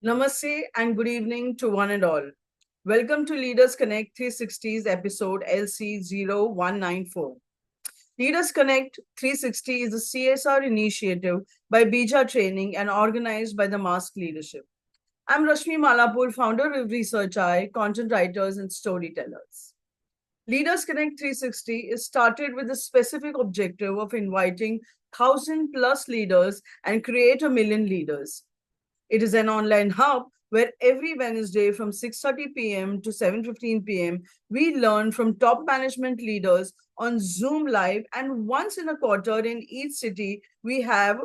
Namaste and good evening to one and all. Welcome to Leaders Connect 360's episode LC0194. Leaders Connect 360 is a CSR initiative by Bija Training and organized by the Mask Leadership. I'm Rashmi Malapur, founder of Research Eye, content writers and storytellers. Leaders Connect 360 is started with the specific objective of inviting 1,000 plus leaders and create a million leaders. It is an online hub where every Wednesday from 6:30 p.m. to 7:15 p.m. we learn from top management leaders on Zoom Live, and once in a quarter in each city we have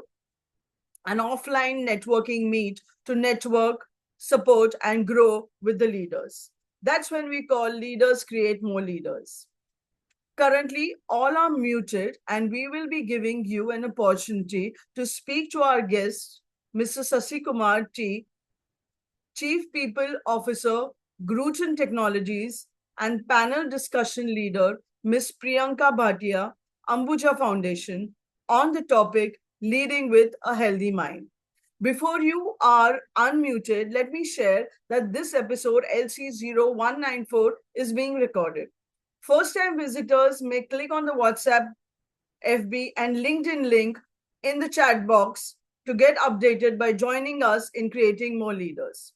an offline networking meet to network, support and grow with the leaders. That's when we call Leaders Create More Leaders. Currently, all are muted, and we will be giving you an opportunity to speak to our guest, Mr. Sasi Kumar T, Chief People Officer, Gruton Technologies, and panel discussion leader, Ms. Priyanka Bhatia, Ambuja Foundation, on the topic Leading with a Healthy Mind. Before you are unmuted, let me share that this episode LC0194 is being recorded. First time visitors may click on the WhatsApp, FB, and LinkedIn link in the chat box to get updated by joining us in creating more leaders.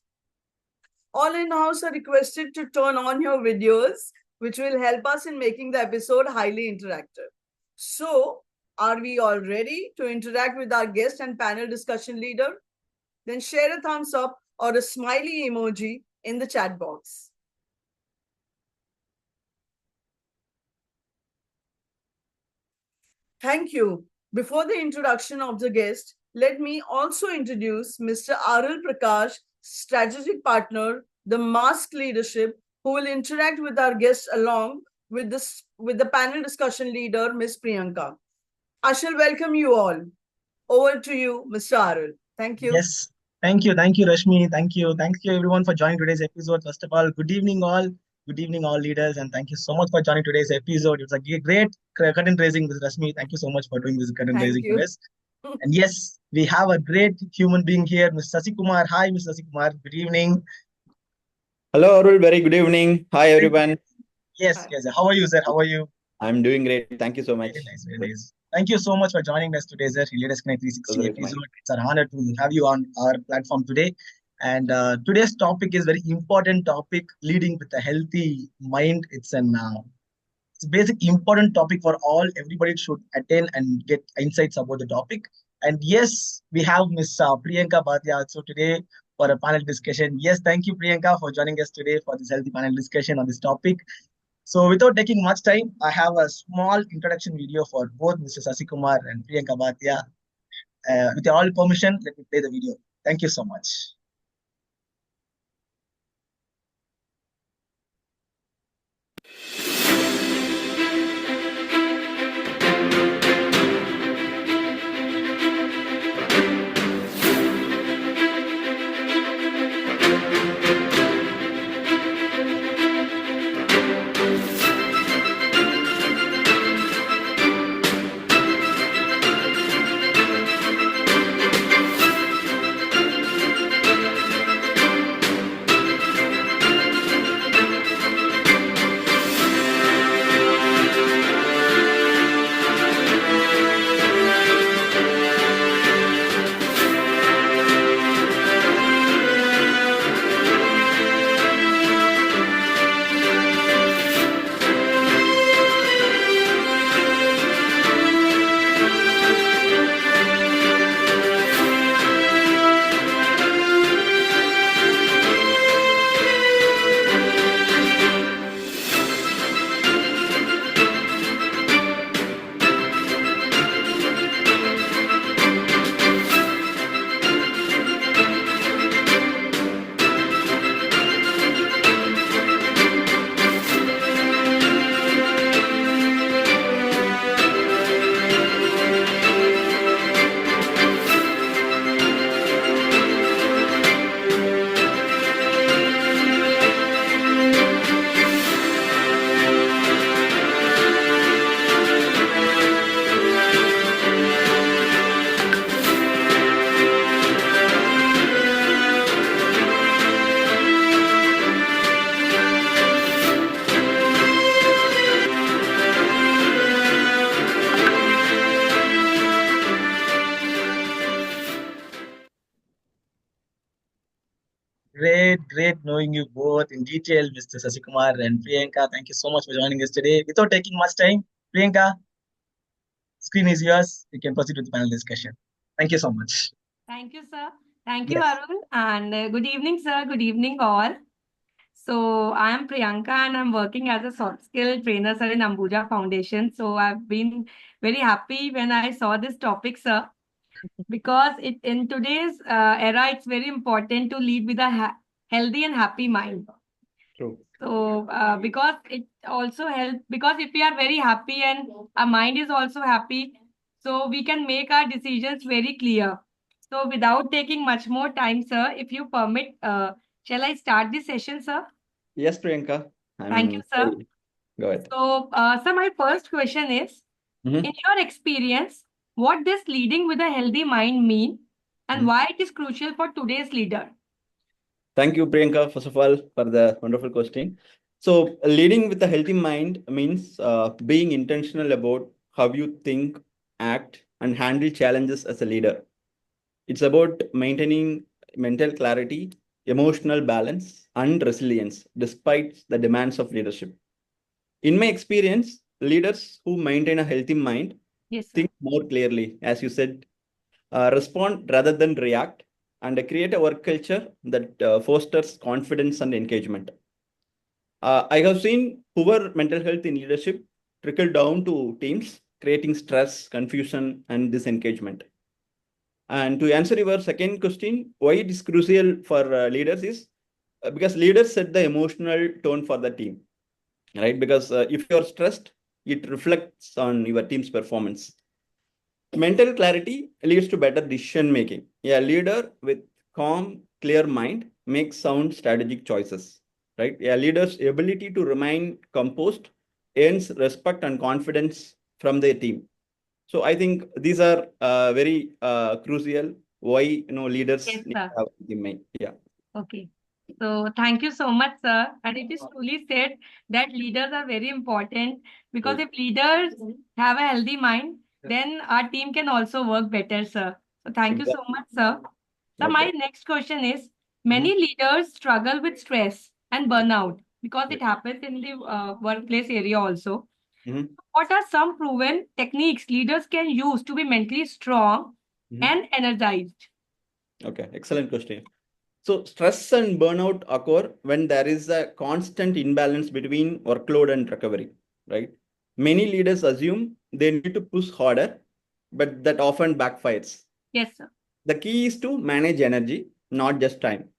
All in-house are requested to turn on your videos, which will help us in making the episode highly interactive. So, are we all ready to interact with our guest and panel discussion leader? Then share a thumbs up or a smiley emoji in the chat box. Thank you. Before the introduction of the guest, let me also introduce Mr. Arul Prakash, strategic partner, the Mask Leadership, who will interact with our guests along with the panel discussion leader, Ms. Priyanka. I shall welcome you all. Over to you, Mr. Arul. Thank you. Yes, thank you, Rashmi. Thank you, everyone, for joining today's episode. First of all, good evening, all leaders, and thank you so much for joining today's episode. It's a great curtain raising with Rashmi. Thank you so much for doing this curtain Thank raising for you. us. And yes, we have a great human being here, Mr. Sasi Kumar. Hi, Mr. Sasi Kumar. Good evening. Hello, Arul. Very good evening. Hi, everyone. Yes, Hi. yes. How are you, sir? How are you? I'm doing great. Thank you so much. Very nice, very nice. Thank you so much for joining us today, sir. Leaders Connect Those 360 are episode. mine. It's an honor to have you on our platform today. And today's topic is very important topic, leading with a healthy mind. It's a basic important topic for all. Everybody should attend and get insights about the topic. And yes, we have Miss Priyanka Bhatia also today for a panel discussion. Yes, thank you, Priyanka, for joining us today for this healthy panel discussion on this topic. So without taking much time, I have a small introduction video for both Mr. Sasi Kumar and Priyanka Bhatia. With your all permission, let me play the video. Thank you so much. Great knowing you both in detail, Mr. Sasikumar and Priyanka. Thank you so much for joining us today. Without taking much time, Priyanka, screen is yours. You can proceed with the panel discussion. Thank you so much. Thank you, sir. Thank you, Yes. Arun. And good evening, sir. Good evening, all. So, I am Priyanka and I'm working as a soft skill trainer, sir, in Ambuja Foundation. So, I've been very happy when I saw this topic, sir, because in today's era, it's very important to lead with a healthy and happy mind. True. So, because it also helps, because if we are very happy and our mind is also happy, so we can make our decisions very clear. So, without taking much more time, sir, if you permit, shall I start the session, sir? Yes, Priyanka. Thank you, I'm sir. ready. Go ahead. So, sir, my first question is, in Mhm. your experience, what does leading with a healthy mind mean, and Mhm. why it is crucial for today's leader? Thank you, Priyanka, first of all, for the wonderful question. So, leading with a healthy mind means being intentional about how you think, act, and handle challenges as a leader. It's about maintaining mental clarity, emotional balance, and resilience despite the demands of leadership. In my experience, leaders who maintain a healthy mind Yes, sir. think more clearly, as you said, respond rather than react, and create a work culture that fosters confidence and engagement. I have seen poor mental health in leadership trickle down to teams, creating stress, confusion, and disengagement. And to answer your second question, why it is crucial for leaders is because leaders set the emotional tone for the team, right? Because if you're stressed, it reflects on your team's performance. Mental clarity leads to better decision making. A leader with calm, clear mind makes sound strategic choices, right? A leader's ability to remain composed earns respect and confidence from their team. So I think these are very crucial. Why leaders Yes, need sir. to have the mind. Yeah. Okay. So thank you so much, sir. And it is truly said that leaders are very important because Right. if leaders have a healthy mind, then our team can also work better, sir. So thank you so Exactly. much, sir. So my Okay. next question is, Mhm. many leaders struggle with stress and burnout because it Right. happens in the workplace area also. Mhm. What are some proven techniques leaders can use to be mentally strong Mhm. and energized? Okay. Excellent question. So stress and burnout occur when there is a constant imbalance between workload and recovery, right? Many leaders assume they need to push harder, but that often backfires. Yes, sir. The key is to manage energy, not just time.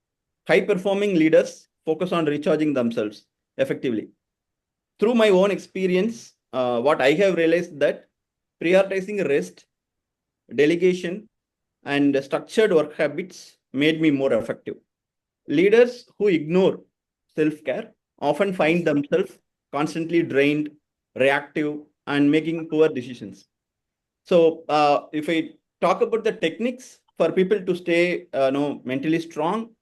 High performing leaders focus on recharging themselves effectively. Through my own experience, what I have realized that prioritizing rest, delegation, and structured work habits made me more effective. Leaders who ignore self care often find themselves constantly drained, reactive, and making poor decisions. So, if I talk about the techniques for people to stay, mentally strong,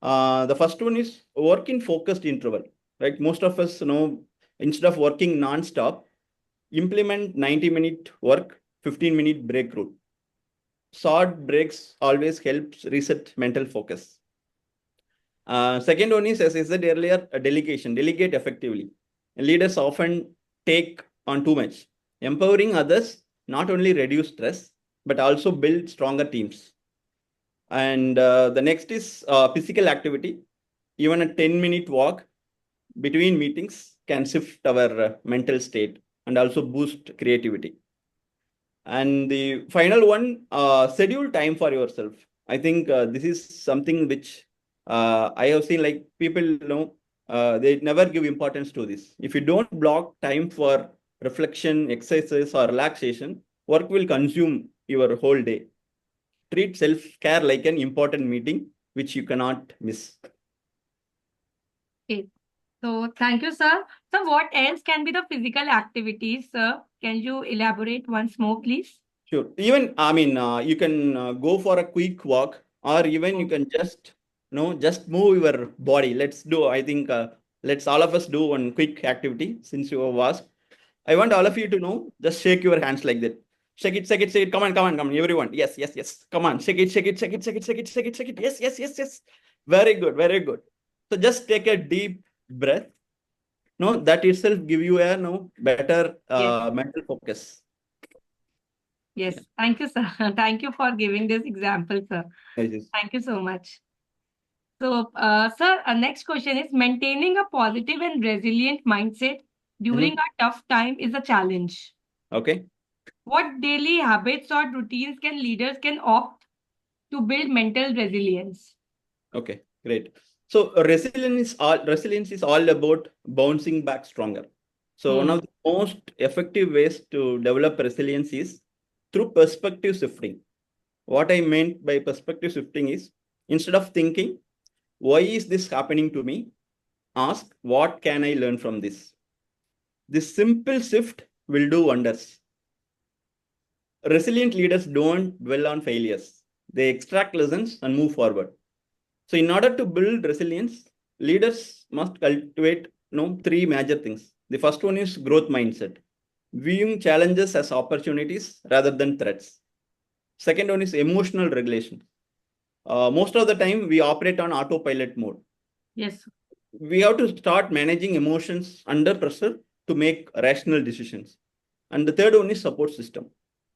the first one is work in focused interval. Right, most of us, instead of working non-stop, implement 90-minute work, 15-minute break rule. Short breaks always helps reset mental focus. Second one is, as I said earlier, a delegation. Delegate effectively. Leaders often take on too much. Empowering others not only reduce stress, but also build stronger teams. And the next is physical activity. Even a 10-minute walk between meetings can shift our mental state and also boost creativity. And the final one, schedule time for yourself. I think this is something which I have seen, like people, they never give importance to this. If you don't block time for reflection, exercise, or relaxation, work will consume your whole day. Treat self care like an important meeting, which you cannot miss. Okay. So thank you, sir. So what else can be the physical activities, sir? Can you elaborate once more, please? Sure. Even, I mean, you can go for a quick walk, or even you Oh, can just, just move your body. Let's do, I think, let's all of us do one quick activity since you have asked. I want all of you to know, just shake your hands like that. Shake it, shake it, shake it. Come on, come on, come on, everyone. Yes, yes, yes. Come on, shake it, shake it, shake it, shake it, shake it, shake it, shake it. Yes, yes, yes, yes. Very good, very good. So just take a deep breath. No, that itself give you a better Yes. mental focus. Yes. Yeah. Thank you, sir. Thank you for giving this example, sir. Yes. Thank you so much. So, sir, next question is maintaining a positive and resilient mindset during Mhm. a tough time is a challenge. Okay. What daily habits or routines can leaders can opt to build mental resilience? Okay. Great. So resilience is all about bouncing back stronger. So one Hmm. of the most effective ways to develop resilience is through perspective shifting. What I meant by perspective shifting is instead of thinking, why is this happening to me? Ask, what can I learn from this? This simple shift will do wonders. Resilient leaders don't dwell on failures. They extract lessons and move forward. So in order to build resilience, leaders must cultivate three major things. The first one is growth mindset, viewing challenges as opportunities rather than threats. Second one is emotional regulation. Most of the time, we operate on autopilot mode. Yes. We have to start managing emotions under pressure to make rational decisions. And the third one is support system.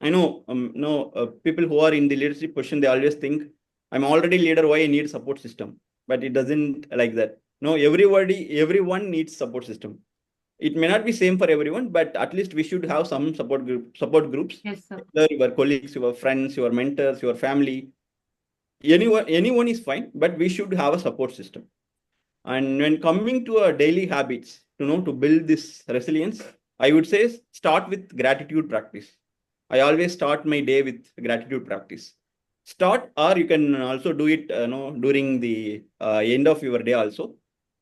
I know, no people who are in the leadership position, they always think, I'm already leader, why I need support system? But it doesn't like that. No, everyone needs support system. It may not be same for everyone, but at least we should have some support groups. Yes, sir. Whether your colleagues, your friends, your mentors, your family, anyone is fine, but we should have a support system. And when coming to our daily habits, to build this resilience, I would say start with gratitude practice. I always start my day with gratitude practice. Start, or you can also do it, during the end of your day also.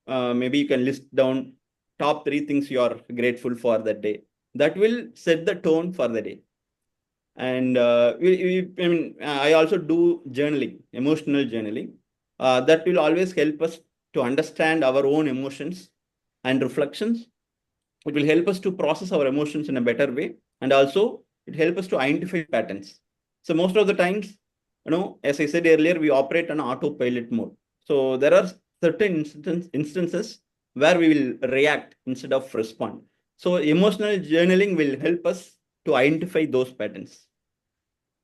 Maybe you can list down top three things you are grateful for that day. That will set the tone for the day. And I also do journaling, emotional journaling. That will always help us to understand our own emotions and reflections. It will help us to process our emotions in a better way, and also it helps us to identify patterns. So most of the times, as I said earlier, we operate on autopilot mode. So there are certain instances where we will react instead of respond. So emotional journaling will help us to identify those patterns.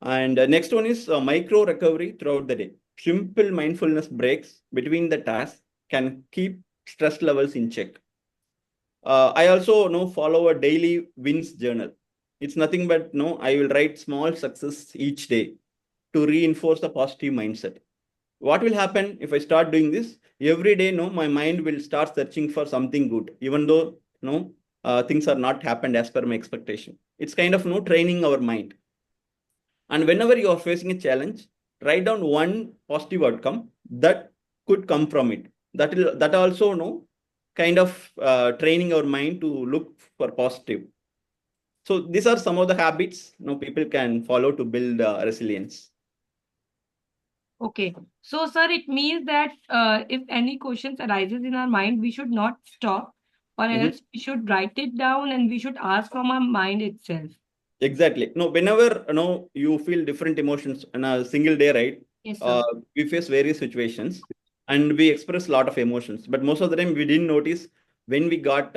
And next one is micro recovery throughout the day. Simple mindfulness breaks between the tasks can keep stress levels in check. I also follow a daily wins journal. It's nothing but I will write small success each day to reinforce the positive mindset. What will happen if I start doing this every day? No, my mind will start searching for something good, even though things are not happened as per my expectation. It's kind of training our mind. And whenever you are facing a challenge, write down one positive outcome that could come from it. That also kind of training our mind to look for positive. So these are some of the habits people can follow to build resilience. Okay. So, sir, it means that if any questions arises in our mind, we should not stop, or Mhm. else we should write it down and we should ask from our mind itself. Exactly. No, whenever you feel different emotions in a single day, right? Yes, sir. Uh, we face various situations and we express a lot of emotions. But most of the time, we didn't notice when we got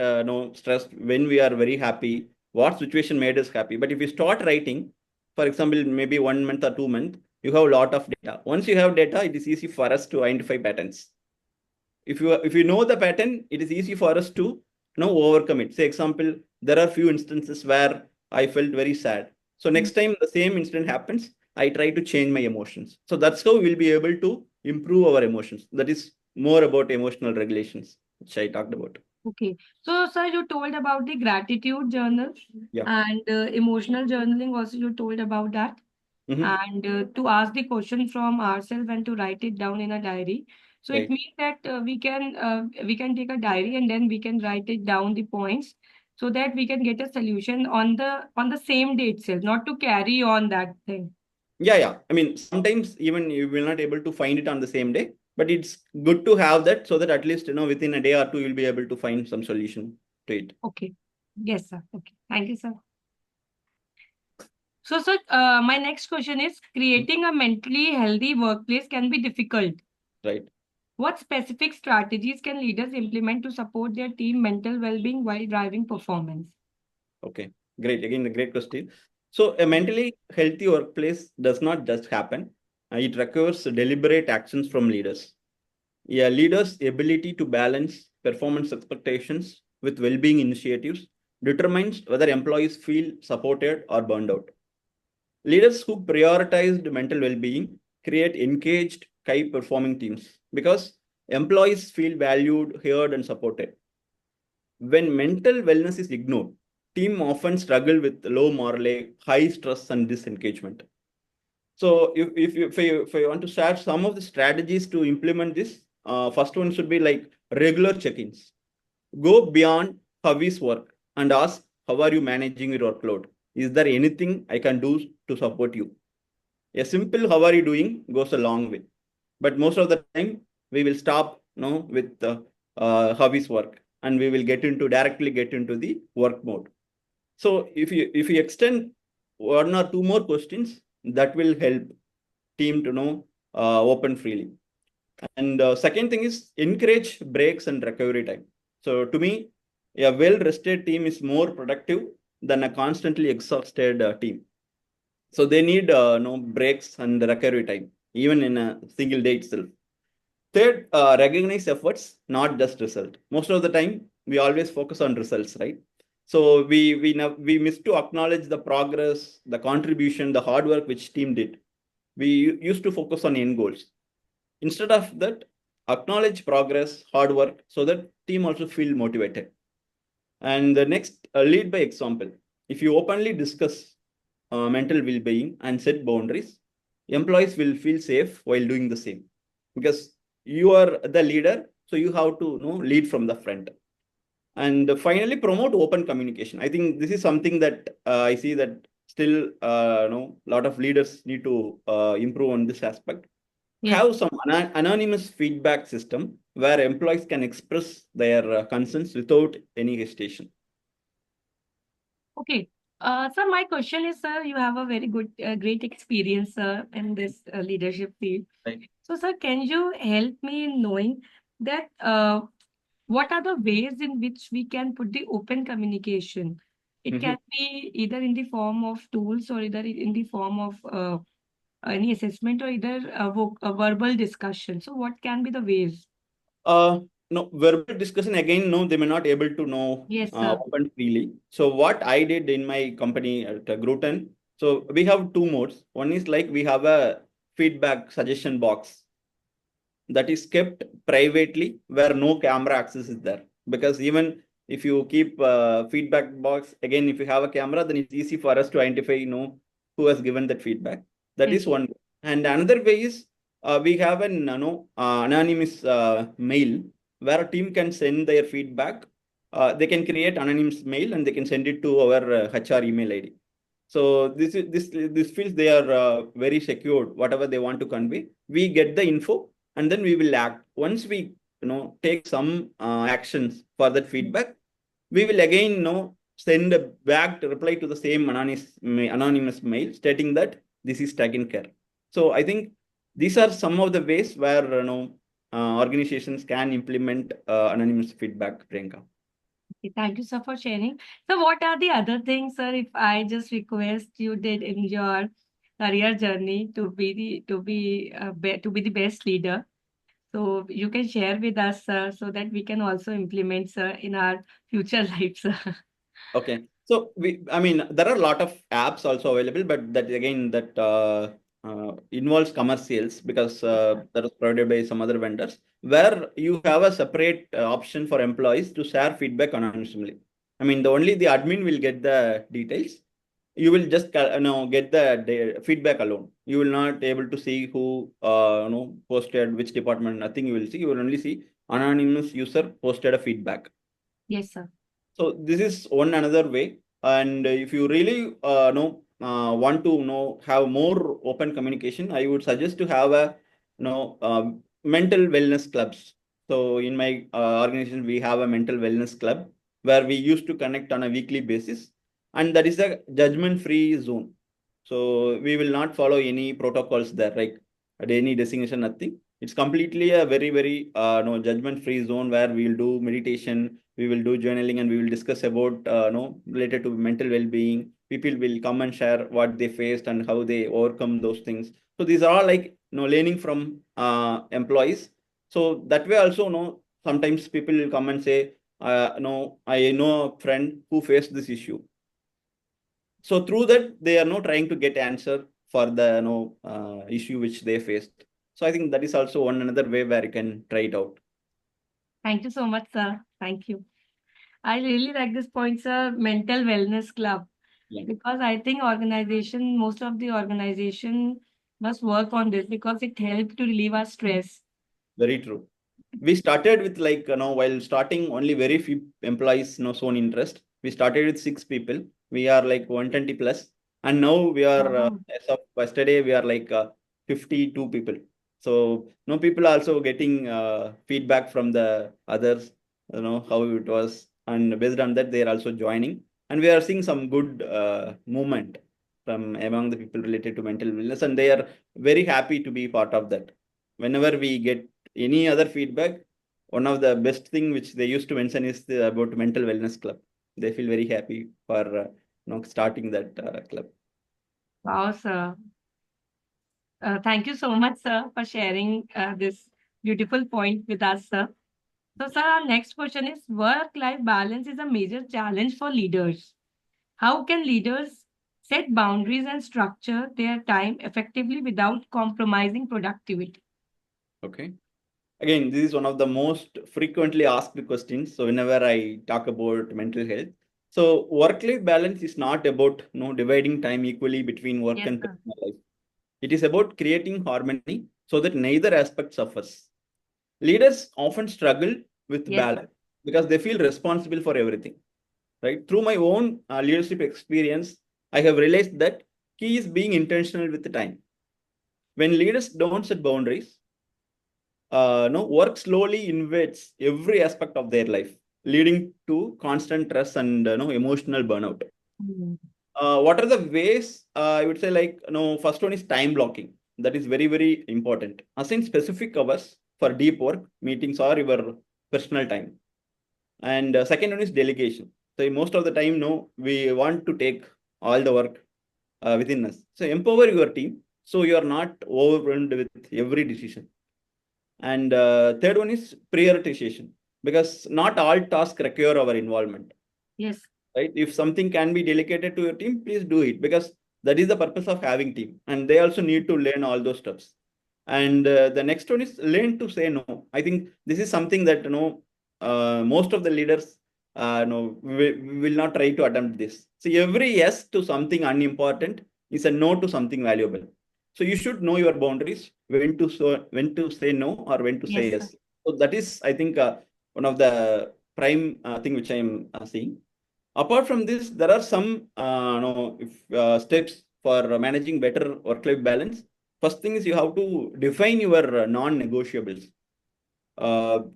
stressed, when we are very happy, what situation made us happy. But if you start writing, for example, maybe 1 month or 2 months, you have a lot of data. Once you have data, it is easy for us to identify patterns. If you know the pattern, it is easy for us to overcome it. Say example, there are few instances where I felt very sad. So Mm. next time the same incident happens, I try to change my emotions. So that's how we'll be able to improve our emotions. That is more about emotional regulations, which I talked about. Okay. So, sir, you told about the gratitude journal Yeah. and emotional journaling also you told about that. Hmm. And to ask the question from ourselves and to write it down in a diary. So it Right. means that we can take a diary and then we can write it down the points so that we can get a solution on the same day itself, not to carry on that thing. Yeah. I mean, sometimes even you will not able to find it on the same day, but it's good to have that so that at least within a day or two you'll be able to find some solution to it. Okay. Yes, sir. Okay. Thank you, sir. So, sir, my next question is creating a mentally healthy workplace can be difficult. Right. What specific strategies can leaders implement to support their team mental well-being while driving performance? Okay, great. Again, a great question. So, a mentally healthy workplace does not just happen. It requires deliberate actions from leaders. A leader's ability to balance performance expectations with well-being initiatives determines whether employees feel supported or burned out. Leaders who prioritized mental well-being create engaged, high-performing teams because employees feel valued, heard, and supported. When mental wellness is ignored, team often struggle with low morale, high stress, and disengagement. So if you want to share some of the strategies to implement this, first one should be like regular check-ins. Go beyond how is work and ask, how are you managing your workload? Is there anything I can do to support you? A simple how are you doing goes a long way. But most of the time, we will stop with how is work and we will directly get into the work mode. So if you extend one or two more questions, that will help team to open freely. And second thing is encourage breaks and recovery time. So to me, a well-rested team is more productive than a constantly exhausted team. So they need breaks and recovery time, even in a single day itself. Third, recognize efforts, not just result. Most of the time, we always focus on results, right? So we miss to acknowledge the progress, the contribution, the hard work which team did. We used to focus on end goals. Instead of that, acknowledge progress, hard work, so that team also feel motivated. And the next, lead by example. If you openly discuss mental well-being and set boundaries, employees will feel safe while doing the same. Because you are the leader, so you have to lead from the front. And finally, promote open communication. I think this is something that I see that still a lot of leaders need to improve on this aspect. Yes. Have some anonymous feedback system where employees can express their concerns without any hesitation. Okay. Sir, my question is, sir, you have a very good, great experience in this leadership field. Right. So, sir, can you help me in knowing that what are the ways in which we can put the open communication? It can be either in the form of tools or either in the form of any assessment or either a verbal discussion. So, what can be the ways? Uh, no, verbal discussion again, no, they may not able to know Yes, sir. open freely. So what I did in my company at Gruton, so we have two modes. One is like we have a feedback suggestion box that is kept privately where no camera access is there. Because even if you keep feedback box, again, if you have a camera, then it's easy for us to identify, who has given that feedback. That Yes. is one. And another way is we have an anonymous mail where a team can send their feedback. They can create anonymous mail and they can send it to our HR email ID. So this feels they are very secured. Whatever they want to convey, we get the info and then we will act. Once we take some actions for that feedback, we will again send a back to reply to the same anonymous mail stating that this is taken care. So I think these are some of the ways where organizations can implement anonymous feedback, Priyanka. Okay, thank you, sir, for sharing. So, what are the other things, sir, if I just request you did in your career journey to be the best leader? So you can share with us, sir, so that we can also implement, sir, in our future lives, sir. Okay. So I mean, there are a lot of apps also available, but that again, that involves commercials because that is provided by some other vendors where you have a separate option for employees to share feedback anonymously. I mean, only the admin will get the details. You will just get the feedback alone. You will not able to see who posted which department. Nothing you will see. You will only see anonymous user posted a feedback. Yes, sir. So this is one another way. And if you really want to have more open communication, I would suggest to have a mental wellness clubs. So in my organization, we have a mental wellness club where we used to connect on a weekly basis, and that is a judgment-free zone. So we will not follow any protocols there, right? any designation, nothing. It's completely a very, very no judgment-free zone where we will do meditation, we will do journaling, and we will discuss about no related to mental well-being. People will come and share what they faced and how they overcome those things. So these are all like learning from employees. So that way also sometimes people will come and say, no, I know a friend who faced this issue. So through that, they are not trying to get answer for the issue which they faced. So I think that is also one another way where you can try it out. Thank you so much, sir. Thank you. I really like this point, sir. Mental wellness club. Yeah. Because I think most of the organization must work on this because it helps to relieve our stress. Very true. We started with like, while starting only very few employees shown interest. We started with 6 people. We are like 120 plus. And now we are, Wow. as of yesterday, we are like 52 people. So people are also getting feedback from the others, how it was. And based on that, they are also joining. And we are seeing some good movement from among the people related to mental illness. And they are very happy to be part of that. Whenever we get any other feedback, one of the best thing which they used to mention is about mental wellness club. They feel very happy for starting that club. Wow, sir. Thank you so much, sir, for sharing this beautiful point with us, sir. So, sir, our next question is work-life balance is a major challenge for leaders. How can leaders set boundaries and structure their time effectively without compromising productivity? Okay. Again, this is one of the most frequently asked questions. So whenever I talk about mental health, so work-life balance is not about dividing time equally between work Yes, and sir. personal life. It is about creating harmony so that neither aspect suffers. Leaders often struggle with Yes, balance sir. because they feel responsible for everything. Right? Through my own leadership experience, I have realized that key is being intentional with the time. When leaders don't set boundaries, no work slowly invades every aspect of their life, leading to constant stress and emotional burnout. Mm. What are the ways? I would say like first one is time blocking. That is very very important. Assign specific hours for deep work, meetings, or your personal time. And second one is delegation. So most of the time, no, we want to take all the work within us. So empower your team so you are not overwhelmed with every decision. And third one is prioritization because not all tasks require our involvement. Yes. Right? If something can be delegated to your team, please do it because that is the purpose of having team, and they also need to learn all those steps. And the next one is learn to say no. I think this is something that most of the leaders will not try to attempt this. See, every yes to something unimportant is a no to something valuable. So you should know your boundaries, when to say no or when to say Yes, sir. yes. So that is, I think, one of the prime thing which I am seeing. Apart from this, there are some steps for managing better work-life balance. First thing is you have to define your non-negotiables.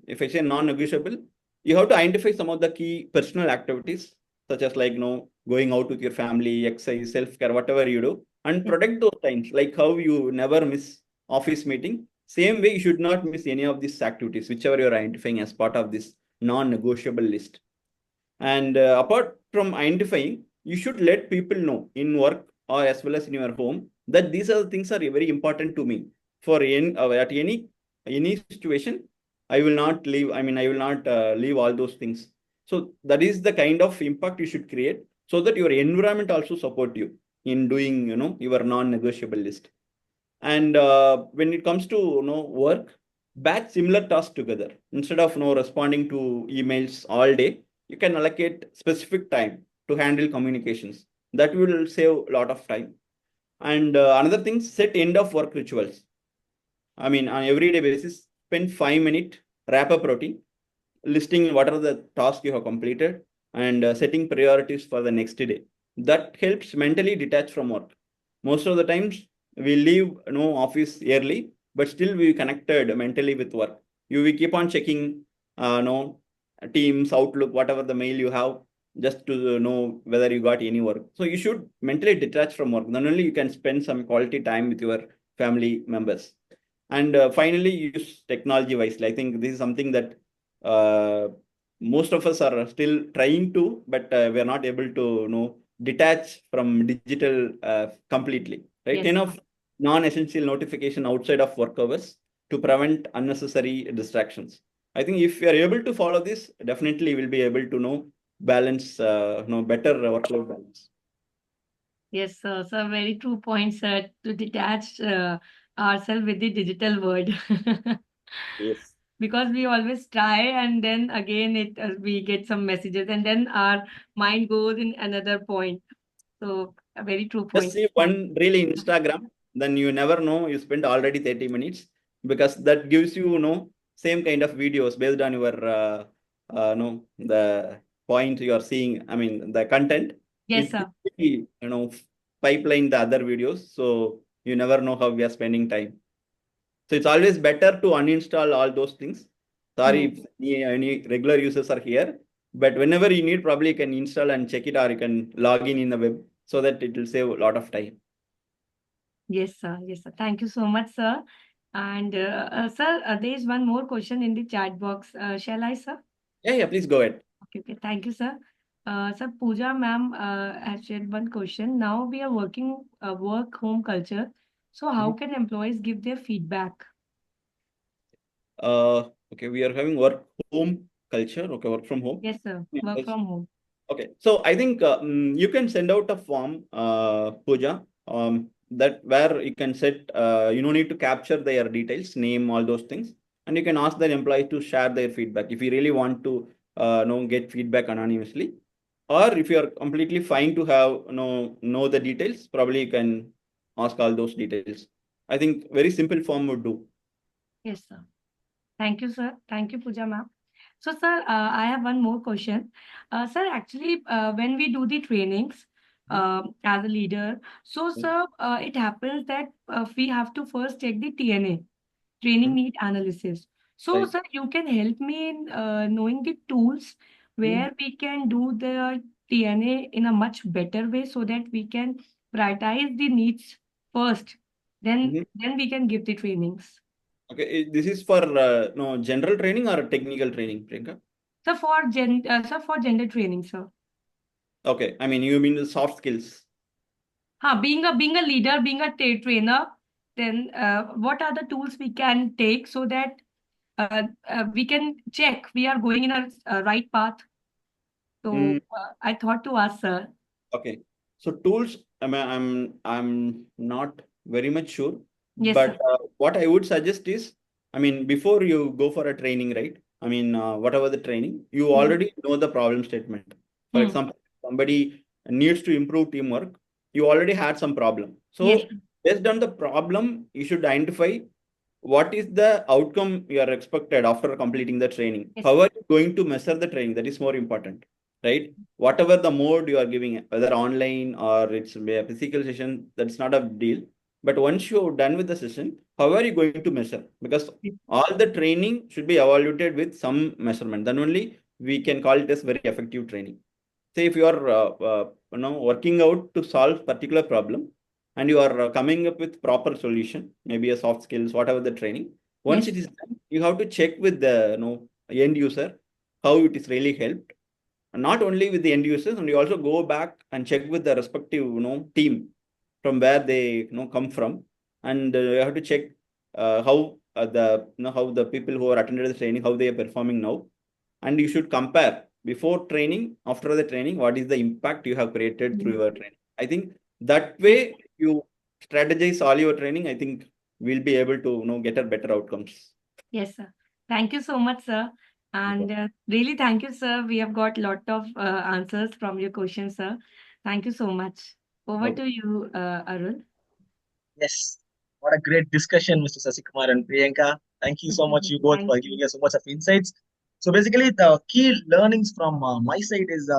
If I say non-negotiable, you have to identify some of the key personal activities, such as like going out with your family, exercise, self-care, whatever you do, and Yes, protect those times. Like how you never miss office meeting. Same way, you should not miss any of these activities, whichever you're identifying as part of this non-negotiable list. And apart from identifying, you should let people know in work or as well as in your home that these are the things are very important to me. For at any situation, I will not leave. I mean, I will not leave all those things. So that is the kind of impact you should create so that your environment also support you in doing your non-negotiable list. And when it comes to work, batch similar tasks together instead of responding to emails all day. You can allocate specific time to handle communications. That will save a lot of time. And another thing, set end of work rituals. I mean, on everyday basis, spend 5 minutes, wrap up routine, listing what are the tasks you have completed, and setting priorities for the next day. That helps mentally detach from work. Most of the times we leave office early, but still we connected mentally with work. We keep on checking no Teams, Outlook, whatever the mail you have, just to know whether you got any work. So you should mentally detach from work. Then only you can spend some quality time with your family members. And finally, use technology wisely. I think this is something that most of us are still trying to, but we are not able to detach from digital completely. Right? Yes, Enough non-essential notification outside of work hours to prevent unnecessary distractions. I think if we are able to follow this, definitely we'll be able to balance, better work-life balance. yes, sir. So very true point, sir, to detach ourselves with the digital world. Yes. Because we always try and then again it we get some messages and then our mind goes in another point. So a very true Just point. see one reel in Instagram, then you never know you spent already 30 minutes because that gives same kind of videos based on your the point you are seeing. I mean the content. Yes, It sir. pipeline the other videos, so you never know how we are spending time. So it's always better to uninstall all those things. Sorry Hmm. if any regular users are here, but whenever you need, probably you can install and check it, or you can log in the web so that it will save a lot of time. Yes, sir. Yes, sir. Thank you so much, sir. And sir, there is one more question in the chat box. Shall I, sir? Yeah, yeah, please go ahead. Okay, okay. Thank you, sir. Sir, Pooja ma'am has shared one question. Now we are working work home culture. So how Mhm. can employees give their feedback? Okay, we are having work home culture. Okay, work from home. Yes, sir. Yeah, Work from home. okay, so I think you can send out a form, Pooja, that where you can set, you don't need to capture their details, name, all those things, and you can ask the employee to share their feedback if you really want to, get feedback anonymously, or if you are completely fine to have, know the details, probably you can ask all those details. I think very simple form would do. Yes, sir. Thank you, sir. Thank you, Pooja ma'am. So, sir, I have one more question. Sir, actually, when we do the trainings as a leader, so, sir, it happens that we have to first take the TNA, training Mhm. need analysis. So, Right. sir, you can help me in knowing the tools Mhm. where we can do the TNA in a much better way so that we can prioritize the needs first. Mhm. Then we can give the trainings. Okay, this is for no general training or technical training, Priyanka? For gender training, sir. Okay, I mean you mean the soft skills. Being a leader, being a trainer, then what are the tools we can take so that we can check we are going in a right path? Mm, So I thought to ask, sir. okay, so tools. I'm not very much sure, Yes, but sir. what I would suggest is, I mean, before you go for a training, right? I mean, whatever the training, you Hmm. already know the problem statement. For Hmm. example, somebody needs to improve teamwork, you already had some problem. Yes, So based on the problem, you should identify what is the outcome you are expected after completing the training. yes, How are you going to measure the training? That is more important, right? Whatever the mode you are giving, whether online or it's a physical session, that's not a deal. But once you're done with the session, how are you going to measure? Because yes, all the training should be evaluated with some measurement. Then only we can call it as very effective training. Say if you are working out to solve particular problem, and you are coming up with proper solution, maybe a soft skills, whatever the training. Once yes, it is done, you have to check with the end user how it is really helped, and not only with the end users, and you also go back and check with the respective team from where they come from, and you have to check how the how the people who are attended the training, how they are performing now, and you should compare before training, after the training, what is the impact you have created through mhm, your training. I think that yes, way you strategize all your training. I think we'll be able to get a better outcomes. yes, sir. Thank you so much, sir. And really, thank you, sir. We have got lot of answers from your questions, sir. Thank you so much. Over Okay. to you, Arun. Yes. What a great discussion, Mr. Sasikumar and Priyanka. Thank you so much, you both, Thank for you. giving us so much of insights. So basically, the key learnings from my side is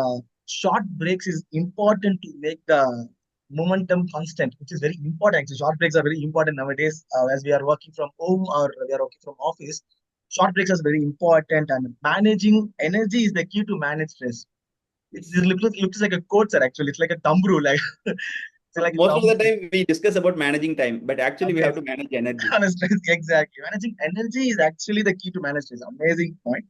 short breaks is important to make the momentum constant, which is very important. Actually, short breaks are very important nowadays as we are working from home or we are working from office. Short breaks are very important, and managing energy is the key to manage stress. It Yes. looks like a quote, sir. Actually, it's like a thumb rule. Like So like Most of the time we discuss about managing time, but actually we have to manage energy. Exactly. Managing energy is actually the key to manage stress. Amazing point.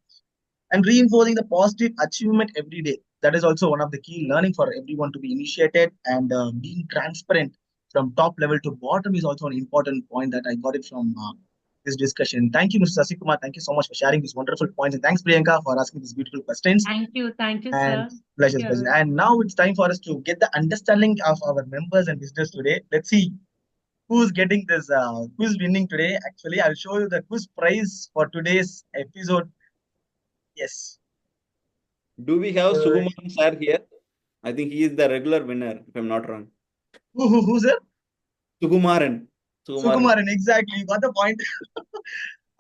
And reinforcing the positive achievement every day. That is also one of the key learning for everyone to be initiated, and being transparent from top level to bottom is also an important point that I got it from this discussion. Thank you, Mr. Sasikumar. Thank you so much for sharing these wonderful points. And thanks, Priyanka, for asking these beautiful questions. Thank you, And sir. pleasure, Thank pleasure. you. And now it's time for us to get the understanding of our members and visitors today. Let's see who's getting this quiz winning today. Actually, I'll show you the quiz prize for today's episode. Yes. Do we have Uh, Suguman sir here? I think he is the regular winner, if I'm not wrong. who's it? Sugumaran. Sugumaran. Sukumaran, exactly. You got the point.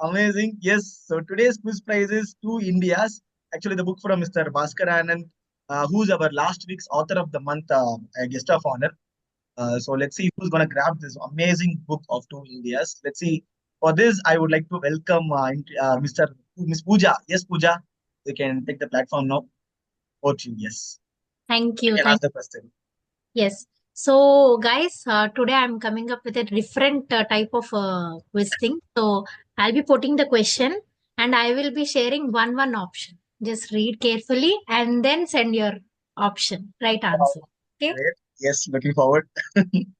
Amazing. Yes. So today's quiz prize is two Indias. Actually, the book from Mr. Bhaskar Anand, who's our last week's author of the month, guest of honor. So let's see who's going to grab this amazing book of two Indias. Let's see. For this, I would like to welcome Miss Pooja. Yes, Pooja, you can take the platform now. Over to you. Yes, Thank you you. can ask the question. Yes. So, guys, today I'm coming up with a different type of quiz thing. So, I'll be putting the question and I will be sharing one option. Just read carefully and then send your option, right Wow, answer. Okay. great. Yes, looking forward. Going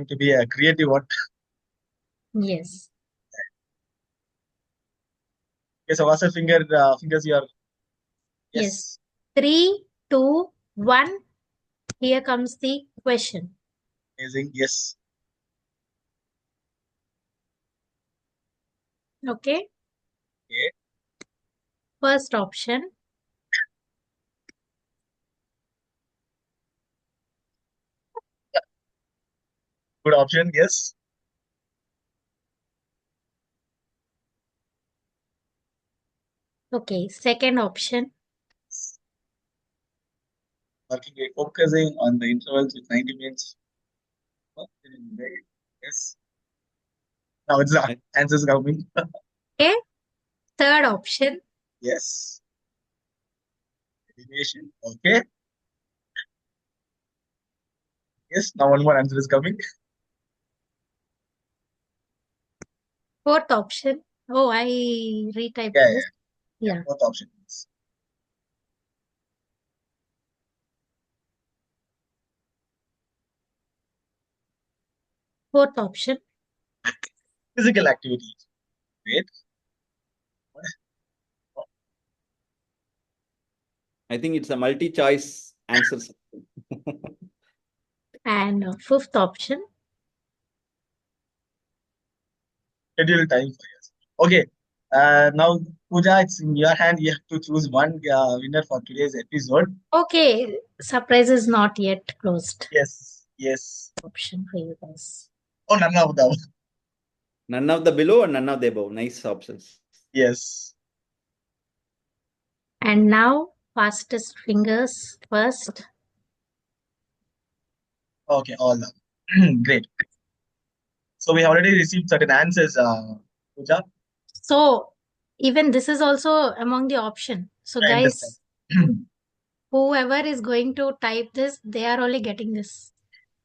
to be a creative one. Yes. Yes, so what's the fingers your Yes. yes. 3, 2, 1. Here comes the question. Amazing. Yes. Okay. Okay. First option. Good option. Yes. Okay. Second option. Working focusing on the intervals with 90 minutes. Yes. Now it's the I- answers coming. Okay. Third option. Yes. Deviation. Okay. Yes. Now one more answer is coming. Fourth option. Oh, I retyped Yeah. this. Yeah. Both options. Fourth option. Physical activity. Great. I think it's a multi-choice answer. And fifth option. Schedule time for yours. Okay. Now, Pooja, it's in your hand. You have to choose one winner for today's episode. Okay, surprise is not yet closed. Yes. Yes. Option for you guys. Oh, none of them. None of the below and none of the above. Nice options. Yes. And now, fastest fingers first. Okay. All done. Great. So we have already received certain answers, Pooja. So, even this is also among the option. So, I understand. guys, whoever is going to type this, they are only getting this.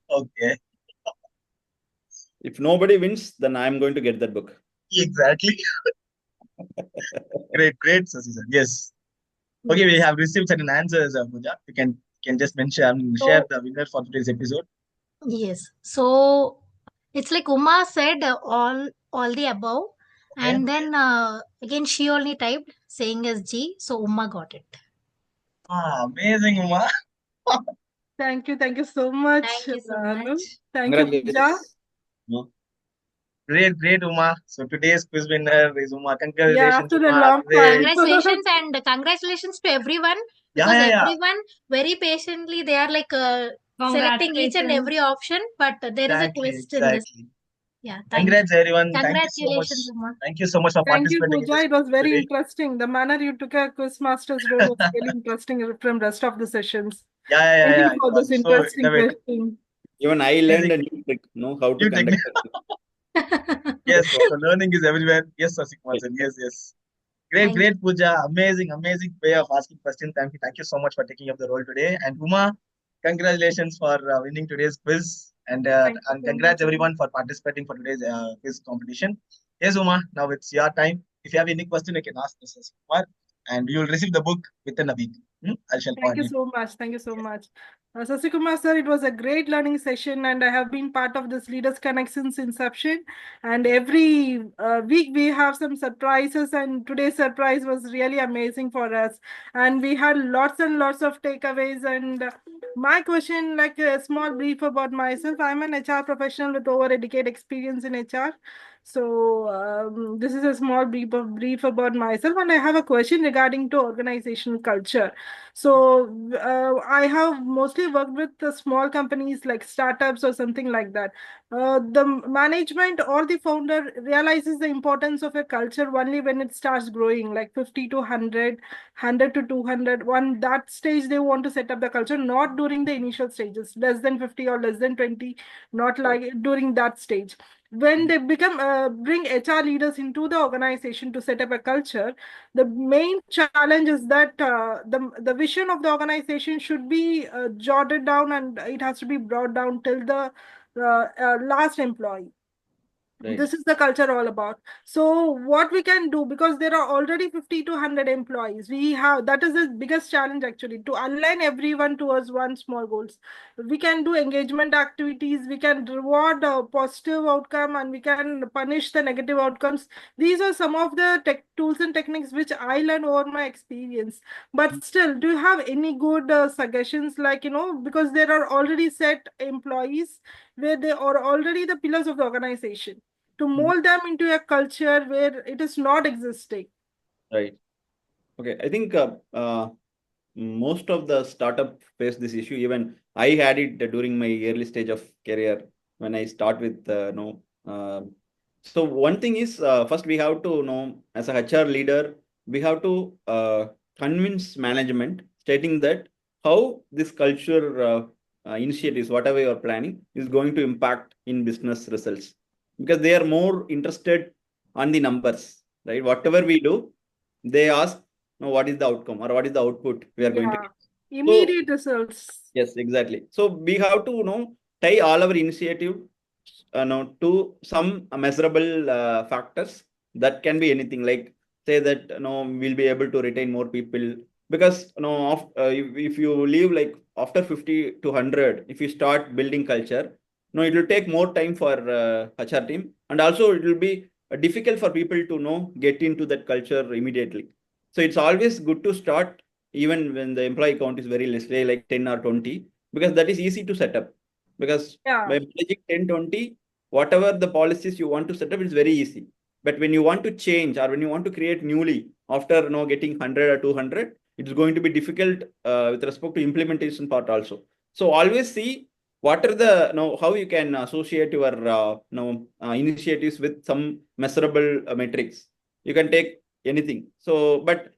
Okay. If nobody wins, then I'm going to get that book. Exactly. Great, Sasi sir. Yes. Okay, we have received certain answers, Pooja. You can just mention, share So, the winner for today's episode. yes. So, it's like Uma said all the above. Okay. And then again, she only typed saying as G. So, Uma got it. Amazing, Uma. Thank you so much. Thank you so Anu. much. Thank you, Pooja. Congratulations. No. Great, Uma. So today's quiz winner is Uma. Yeah, Congratulations, after a Uma. long Great. time. Congratulations and congratulations to everyone Yeah, because yeah. everyone very patiently they are like selecting each and every option, but there is a Exactly, twist in this. exactly. Yeah, thank you. Congrats, everyone. Thank you so much. Congratulations, Uma. Thank you so much for Thank you, participating in Pooja. this It was very today. interesting. The manner you took a Quizmaster's role was really interesting from rest of the sessions. Yeah. Thank you It for was this so interesting innovative. question. Even I learned Amazing. a new trick, know how to New technique. conduct. Yes, so learning is everywhere. Yes, Sasi Kumar sir. Yes. Thank Great, Pooja. Amazing way of asking questions. Thank you so much for taking up the role today. And Uma, Congratulations for winning today's quiz, and Thank you so congrats much. everyone for participating for today's quiz competition. Yes, Uma, now it's your time. If you have any question, you can ask Mr. Kumar, and you will receive the book within a week. I shall Thank you coordinate. so much. Thank you so much. Sasikumar sir, it was a great learning session, and I have been part of this Leaders Connect since inception. And every week we have some surprises, and today's surprise was really amazing for us. And we had lots and lots of takeaways. And my question, like a small brief about myself, I'm an HR professional with over a decade experience in HR. So this is a small brief about myself, and I have a question regarding to organizational culture. So I have mostly worked with the small companies like startups or something like that. The management or the founder realizes the importance of a culture only when it starts growing, like 50 to 100, 100 to 200. One that stage they want to set up the culture, not during the initial stages, less than 50 or less than 20, not like during that stage. When they become bring HR leaders into the organization to set up a culture, the main challenge is that the vision of the organization should be jotted down, and it has to be brought down till the last employee. Right. This is the culture all about. So what we can do, because there are already 50 to 100 employees, we have, that is the biggest challenge actually, to align everyone towards one small goals. We can do engagement activities, we can reward a positive outcome, and we can punish the negative outcomes. These are some of the tech tools and techniques which I learned over my experience. But still, do you have any good suggestions, like, because there are already set employees where they are already the pillars of the organization, to mold them into a culture where it is not existing? Right. Okay. I think most of the startup face this issue. Even I had it during my early stage of career when I start with no. So one thing is first we have to know as a HR leader we have to convince management stating that how this culture initiatives whatever you are planning is going to impact in business results, because they are more interested on the numbers, right? Whatever we do, they ask, no, what is the outcome or what is the output we are going to Yeah, get. So immediate results. yes, exactly. So we have to tie all our initiative to some measurable factors. That can be anything, like say that we'll be able to retain more people, because if you leave like after 50 to 100, if you start building culture, it will take more time for HR team, and also it will be difficult for people to get into that culture immediately. So it's always good to start even when the employee count is very less, say like 10 or 20, because that is easy to set up. Because Yeah, by managing 10, 20, whatever the policies you want to set up, it's very easy. But when you want to change or when you want to create newly after getting 100 or 200, it's going to be difficult with respect to implementation part also. So always see what are the how you can associate your initiatives with some measurable metrics. You can take anything. So, but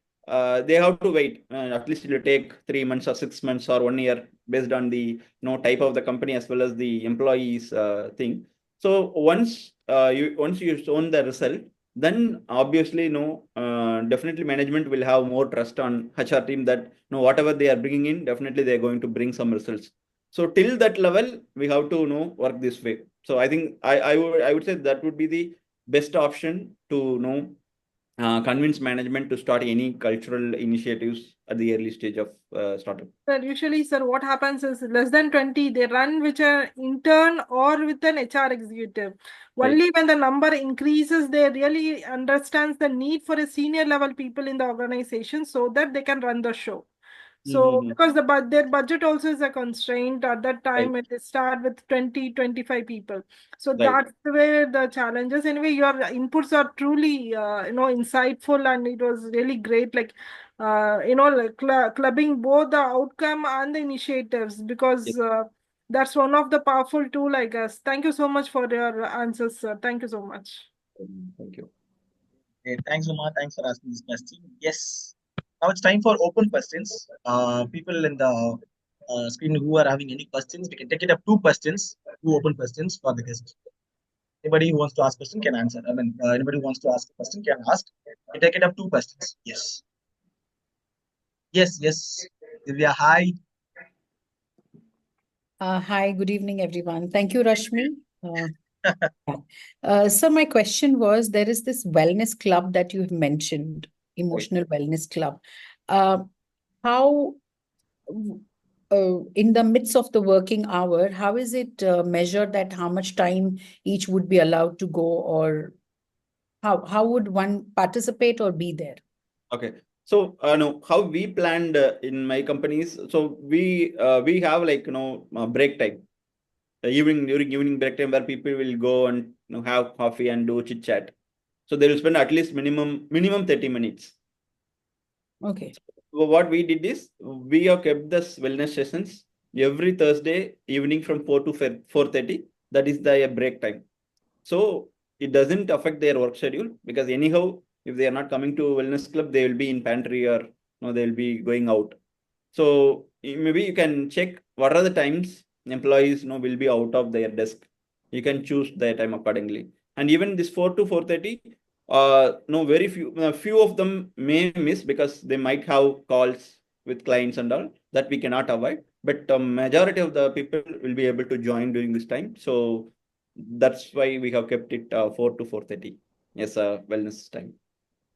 they have to wait. At least it will take 3 months or 6 months or 1 year based on the type of the company as well as the employees thing. So once you've shown the result, then obviously definitely management will have more trust on HR team that whatever they are bringing in, definitely they are going to bring some results. So till that level, we have to work this way. So I think I would say that would be the best option to convince management to start any cultural initiatives at the early stage of startup. sir, usually, sir, what happens is less than 20, they run with an intern or with an HR executive. Right. Only when the number increases, they really understands the need for a senior level people in the organization so that they can run the show. So Mm-hmm. because their budget also is a constraint at that time Right. when they start with 20, 25 people. So Right. that's where the challenges. Anyway, your inputs are truly insightful, and it was really great. Like like clubbing both the outcome and the initiatives, because Yes. that's one of the powerful tool, I guess. Thank you so much for your answers, sir. Thank you so much. Thank you. Okay, thanks, Uma. Thanks for asking this question. Yes. Now it's time for open questions. People in the screen who are having any questions, we can take it up two questions, two open questions for the guest. Anybody who wants to ask question can answer. I mean, anybody who wants to ask a question can ask. We take it up two questions. Yes. Yes, yes. Divya, hi. Hi, good evening, everyone. Thank you, Rashmi. So my question was, there is this wellness club that you have mentioned, emotional wellness club. Uh, how, in the midst of the working hour, how is it measured that how much time each would be allowed to go, or how would one participate or be there? Okay. So, no, how we planned in my companies. So we have like break time, evening during evening break time where people will go and have coffee and do chit chat. So they will spend at least minimum 30 minutes. Okay. So what we did is we have kept this wellness sessions every Thursday evening from 4 to 4:30. That is the break time. So it doesn't affect their work schedule because anyhow, if they are not coming to wellness club, they will be in pantry or they'll be going out. So maybe you can check what are the times employees will be out of their desk. You can choose their time accordingly. And even this 4 to 4:30, no, very few of them may miss because they might have calls with clients and all that we cannot avoid. But majority of the people will be able to join during this time. So that's why we have kept it 4 to 4:30 as a wellness time.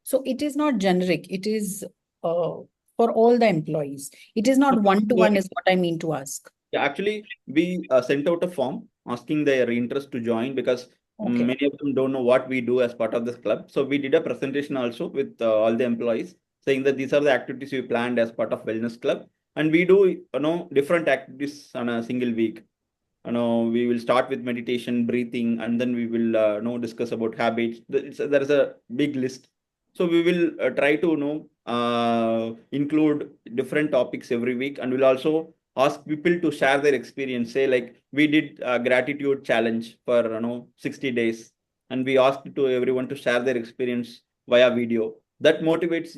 So it is not generic. It is for all the employees. It is not one-to-one, is what I mean to ask. Yeah, actually, we sent out a form asking their interest to join because Okay. many of them don't know what we do as part of this club. So we did a presentation also with all the employees saying that these are the activities we planned as part of wellness club, and we do different activities on a single week. We will start with meditation, breathing, and then we will discuss about habits. There is a big list, so we will try to include different topics every week, and we'll also ask people to share their experience. Say like we did a gratitude challenge for 60 days, and we asked to everyone to share their experience via video. That motivates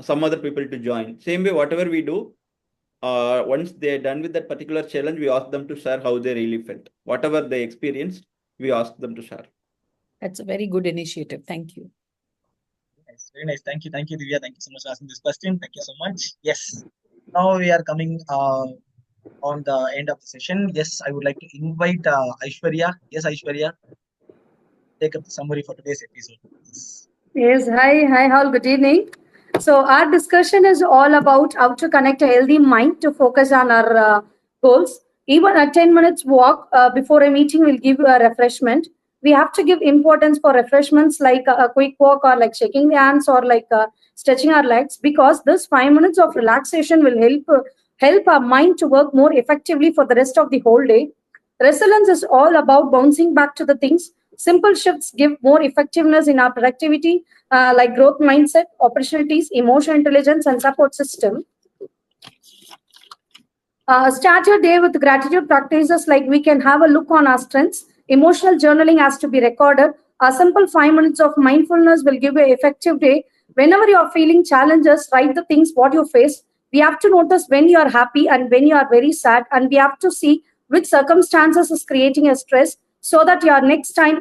some other people to join. Same way, whatever we do, once they're done with that particular challenge, we ask them to share how they really felt. Whatever they experienced, we ask them to share. That's a very good initiative. Thank you. Nice, very nice. Thank you, Divya. Thank you so much for asking this question. Thank you so much. Yes. Now we are coming on the end of the session. Yes, I would like to invite Aishwarya. Yes, Aishwarya, take up the summary for today's episode. Yes. Yes, hi, all. Good evening. So our discussion is all about how to connect a healthy mind to focus on our goals. Even a 10 minutes walk before a meeting will give you a refreshment. We have to give importance for refreshments like a quick walk or like shaking the hands or like stretching our legs, because this 5 minutes of relaxation will help our mind to work more effectively for the rest of the whole day. Resilience is all about bouncing back to the things. Simple shifts give more effectiveness in our productivity, like growth mindset, opportunities, emotional intelligence, and support system. Start your day with gratitude practices like we can have a look on our strengths. Emotional journaling has to be recorded. A simple 5 minutes of mindfulness will give you an effective day. Whenever you are feeling challenges, write the things what you face. We have to notice when you are happy and when you are very sad, and we have to see which circumstances is creating a stress, so that our next time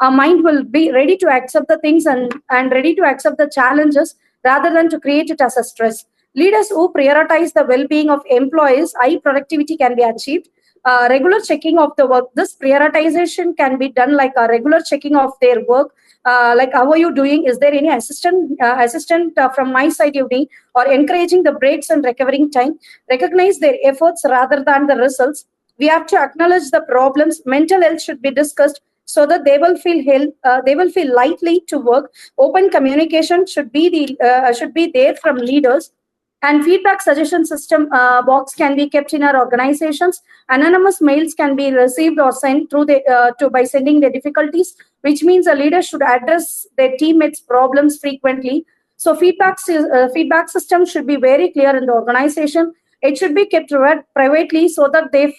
our mind will be ready to accept the things and ready to accept the challenges rather than to create it as a stress. Leaders who prioritize the well-being of employees, high productivity can be achieved. Regular checking of the work. This prioritization can be done like a regular checking of their work. Like how are you doing? Is there any assistant from my side you need? Or encouraging the breaks and recovering time. Recognize their efforts rather than the results. We have to acknowledge the problems. Mental health should be discussed so that they will feel lightly to work. Open communication should be there from leaders, and feedback suggestion system box can be kept in our organizations. Anonymous mails can be received or sent through by sending the difficulties, which means a leader should address their teammates problems frequently. So feedback system should be very clear in the organization. It should be kept privately so that they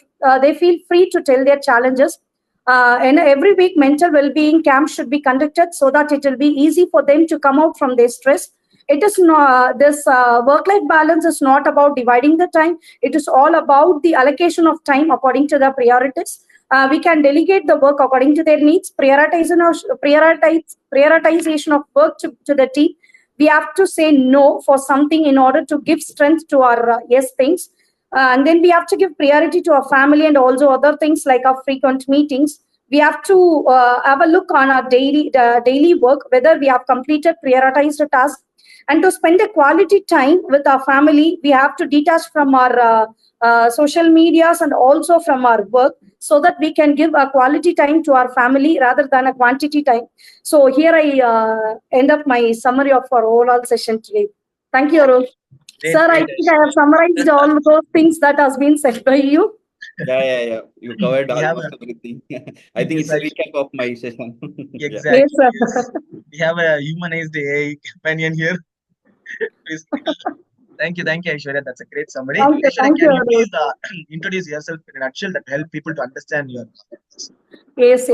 feel free to tell their challenges. And every week mental well-being camp should be conducted so that it will be easy for them to come out from their stress. It is not this work-life balance is not about dividing the time. It is all about the allocation of time according to the priorities. We can delegate the work according to their needs. Prioritization of work to the team. We have to say no for something in order to give strength to our yes things. And then we have to give priority to our family and also other things like our frequent meetings. We have to have a look on our daily work, whether we have completed prioritized tasks. And to spend a quality time with our family, we have to detach from our social medias and also from our work, so that we can give a quality time to our family rather than a quantity time. So here I end up my summary of our overall session today. Thank you, Arul. Sir, I Great, think I have summarized all those things that has been said by you. Yeah. You covered We have almost everything. I think yes, it's a recap of my session. Yeah. Yes, exactly. sir. Yes, we have a humanized AI companion here. Thank you, Aishwarya. That's a great summary. Aishwarya, Thank you, can you Arul. please introduce yourself in a nutshell that will help people to understand your thoughts? Yes.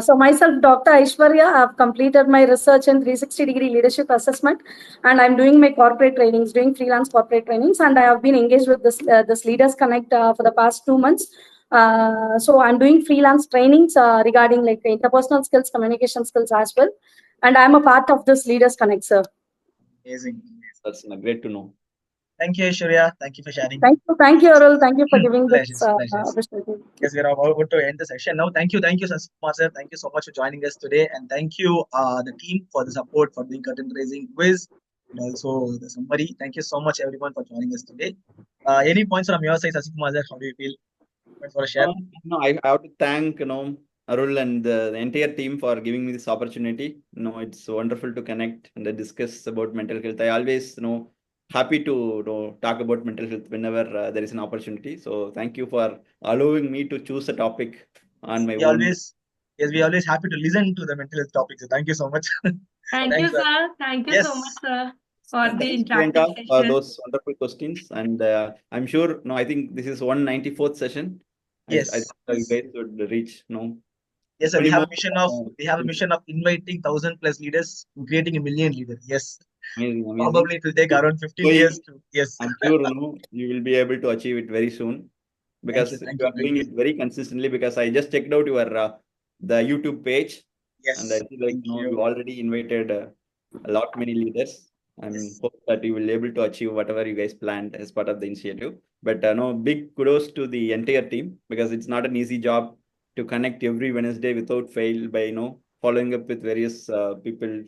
So myself, Dr. Aishwarya, I have completed my research in 360-degree leadership assessment, and I'm doing my corporate trainings, doing freelance corporate trainings, and I have been engaged with this Leaders Connect for the past 2 months. So I'm doing freelance trainings regarding like interpersonal skills, communication skills as well, and I'm a part of this Leaders Connect, sir. Amazing. That's great to know. Thank you, Aishwarya. Thank you for sharing. Thank you, Arul. Thank you for giving this Pleasures. opportunity. Yes, we are about to end the session now. Thank you, Sasikumar sir. Thank you so much for joining us today, and thank you, the team, for the support, for doing curtain raising quiz, and also the summary. Thank you so much, everyone, for joining us today. Any points from your side, Sasikumar sir? How do you feel? Points for a share? No, I have to thank Arul and the entire team for giving me this opportunity. It's wonderful to connect and discuss about mental health. I always happy to talk about mental health whenever there is an opportunity. So thank you for allowing me to choose a topic on my We own. always, yes, we always happy to listen to the mental health topics. So thank you so much. Thank you, Thanks, sir. sir. Thank you so much, Yes, sir, for the Thanks, interactive Priyanka, for session. those wonderful questions. And I'm sure, I think this is 194th session. I think yes, you guys should reach, yes, sir. many more. We have a mission of inviting 1,000+ leaders to creating a million leaders. Yes, Amazing. probably it will take around 15 Going, years to. Yes, I'm sure, you will be able to achieve it very soon because thank you you, are doing it very consistently. Because I just checked out your the YouTube page, and I Yes, feel like thank you. you already invited a lot many leaders. I'm Yes, hope that you will able to achieve whatever you guys planned as part of the initiative. But no, big kudos to the entire team because it's not an easy job to connect every Wednesday without fail by following up with various people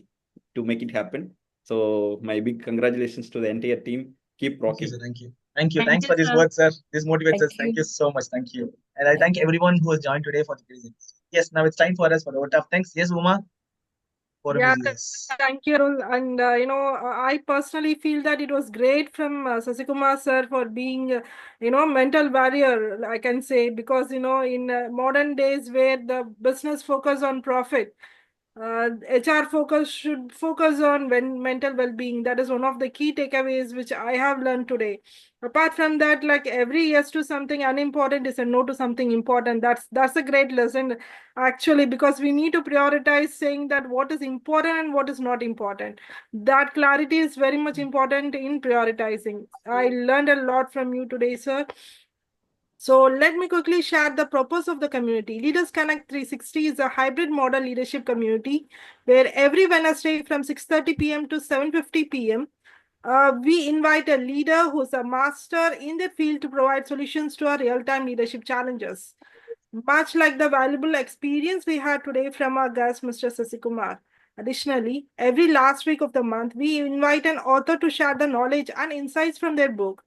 to make it happen. So my big congratulations to the entire team. Keep thank you, sir. rocking. Thank you. Thank Thanks you, for this sir. work, sir. This motivates Thank us. Thank you. you so much. Thank you. And I Thank thank everyone who has joined today for the quiz. Yes, now it's time for us for the vote of thanks. Yes, Uma, forum Yeah, is yours. thank you, Arul. And I personally feel that it was great from Sasikumar sir for being, mental barrier, I can say, because in modern days where the business focus on profit, HR focus should focus on mental well-being. That is one of the key takeaways which I have learned today. Apart from that, like every yes to something unimportant is a no to something important. That's a great lesson actually, because we need to prioritize saying that what is important and what is not important. That clarity is very much important in prioritizing. I learned a lot from you today, sir. So let me quickly share the purpose of the community. Leaders Connect 360 is a hybrid model leadership community where every Wednesday from 6:30 p.m. to 7:50 p.m. We invite a leader who's a master in the field to provide solutions to our real-time leadership challenges. Much like the valuable experience we had today from our guest, Mr. Sasikumar. Additionally, every last week of the month, we invite an author to share the knowledge and insights from their book.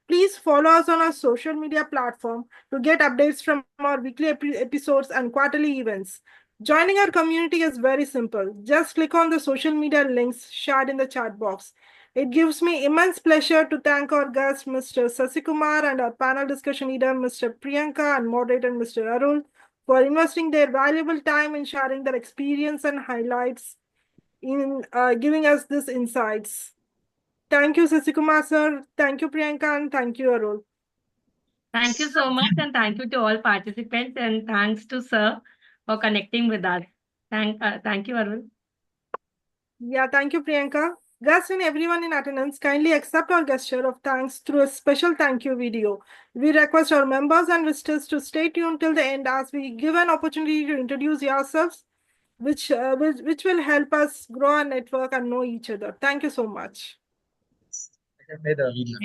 Please follow us on our social media platform to get updates from our weekly episodes and quarterly events. Joining our community is very simple. Just click on the social media links shared in the chat box. It gives me immense pleasure to thank our guest, Mr. Sasikumar, and our panel discussion leader, Mr. Priyanka, and moderator, Mr. Arul, for investing their valuable time in sharing their experience and highlights in giving us these insights. Thank you, Sasikumar sir. Thank you, Priyanka, and thank you, Arul. Thank you so much, and thank you to all participants, and thanks to sir for connecting with us. Thank you, Arul. Yeah, thank you, Priyanka. Guests and everyone in attendance, kindly accept our gesture of thanks through a special thank you video. We request our members and visitors to stay tuned till the end as we give an opportunity to introduce yourselves, which will help us grow our network and know each other. Thank you so much. I have made a video.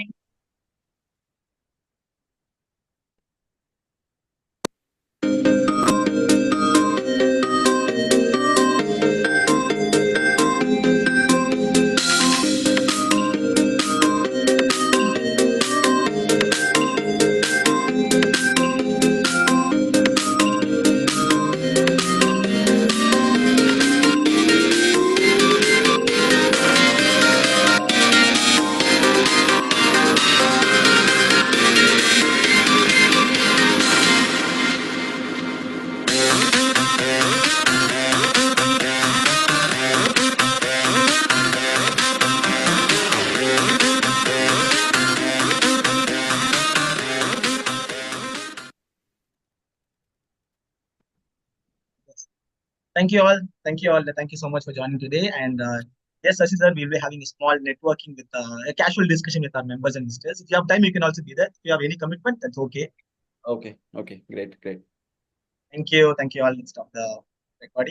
Thank you all. Thank you all. Thank you so much for joining today. And yes, Sashi sir, we'll be having a small networking with a casual discussion with our members and visitors. If you have time, you can also be there. If you have any commitment, that's okay. Okay. Okay. Great. Great. Thank you. Thank you all. Let's stop the recording.